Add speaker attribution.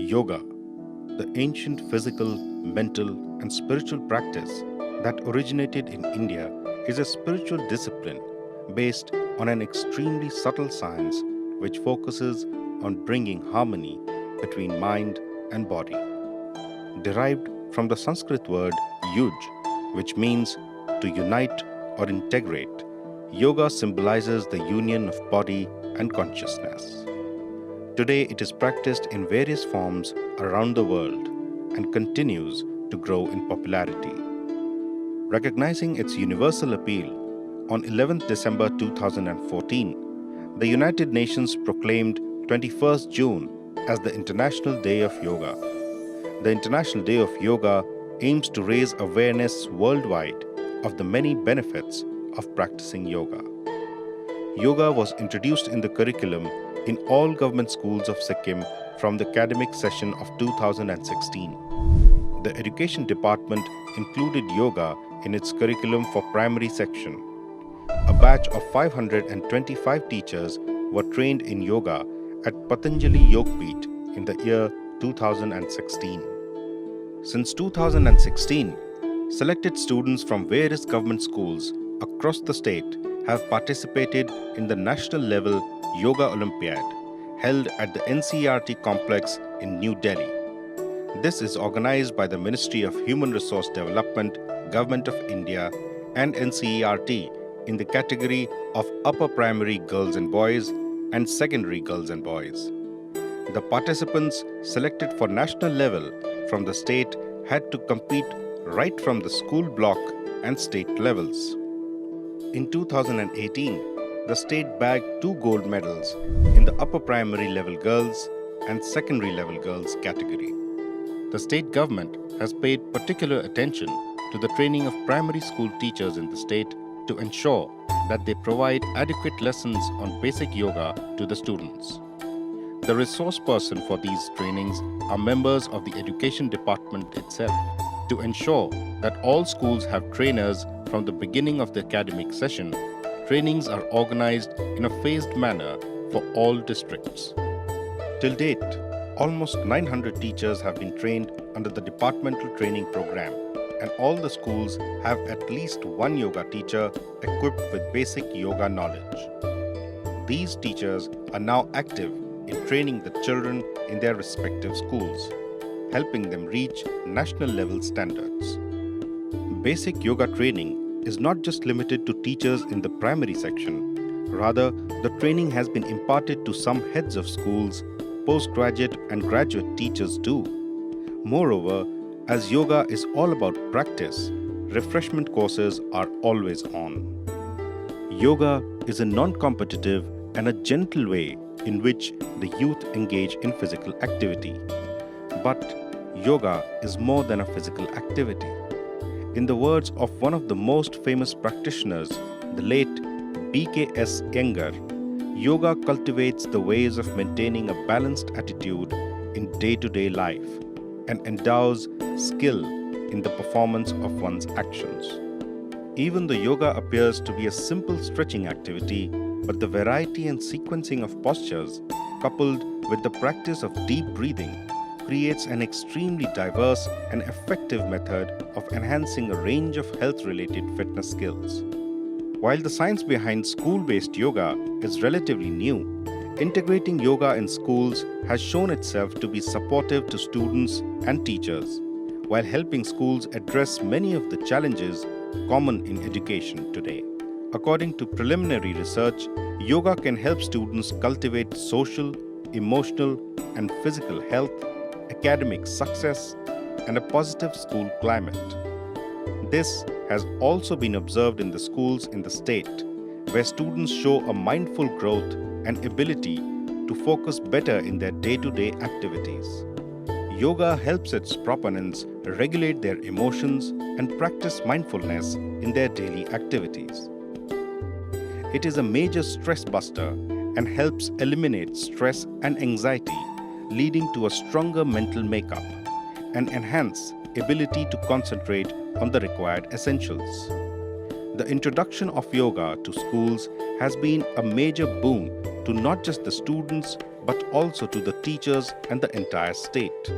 Speaker 1: Yoga, the ancient physical, mental, and spiritual practice that originated in India, is a spiritual discipline based on an extremely subtle science which focuses on bringing harmony between mind and body. Derived from the Sanskrit word yuj, which means to unite or integrate, yoga symbolizes the union of body and consciousness. Today, it is practiced in various forms around the world and continues to grow in popularity. Recognizing its universal appeal, on 11th December 2014, the United Nations proclaimed 21st June as the International Day of Yoga. The International Day of Yoga aims to raise awareness worldwide of the many benefits of practicing yoga. Yoga was introduced in the curriculum in all government schools of Sikkim from the academic session of 2016. The Education Department included yoga in its curriculum for primary section. A batch of 525 teachers were trained in yoga at Patanjali Yogpeeth in the year 2016. Since 2016, selected students from various government schools across the state have participated in the national level Yoga Olympiad held at the NCERT complex in New Delhi. This is organized by the Ministry of Human Resource Development, Government of India, and NCERT in the category of upper primary girls and boys and secondary girls and boys. The participants selected for national level from the state had to compete right from the school block and state levels. In 2018, the state bagged 2 gold medals in the upper primary level girls and secondary level girls category. The state government has paid particular attention to the training of primary school teachers in the state to ensure that they provide adequate lessons on basic yoga to the students. The resource person for these trainings are members of the Education Department itself to ensure that all schools have trainers from the beginning of the academic session. Trainings are organized in a phased manner for all districts. Till date, almost 900 teachers have been trained under the departmental training program, and all the schools have at least one yoga teacher equipped with basic yoga knowledge. These teachers are now active in training the children in their respective schools, helping them reach national level standards. Basic yoga training is not just limited to teachers in the primary section. Rather, the training has been imparted to some heads of schools, postgraduate and graduate teachers too. Moreover, as yoga is all about practice, refreshment courses are always on. Yoga is a non-competitive and a gentle way in which the youth engage in physical activity. But yoga is more than a physical activity. In the words of one of the most famous practitioners, the late B.K.S. Iyengar, yoga cultivates the ways of maintaining a balanced attitude in day-to-day life and endows skill in the performance of one's actions. Even though yoga appears to be a simple stretching activity, but the variety and sequencing of postures, coupled with the practice of deep breathing, creates an extremely diverse and effective method of enhancing a range of health-related fitness skills. While the science behind school-based yoga is relatively new, integrating yoga in schools has shown itself to be supportive to students and teachers, while helping schools address many of the challenges common in education today. According to preliminary research, yoga can help students cultivate social, emotional, and physical health, academic success, and a positive school climate. This has also been observed in the schools in the state, where students show a mindful growth and ability to focus better in their day-to-day activities. Yoga helps its proponents regulate their emotions and practice mindfulness in their daily activities. It is a major stress buster and helps eliminate stress and anxiety, leading to a stronger mental makeup and enhance ability to concentrate on the required essentials. The introduction of yoga to schools has been a major boon to not just the students but also to the teachers and the entire state.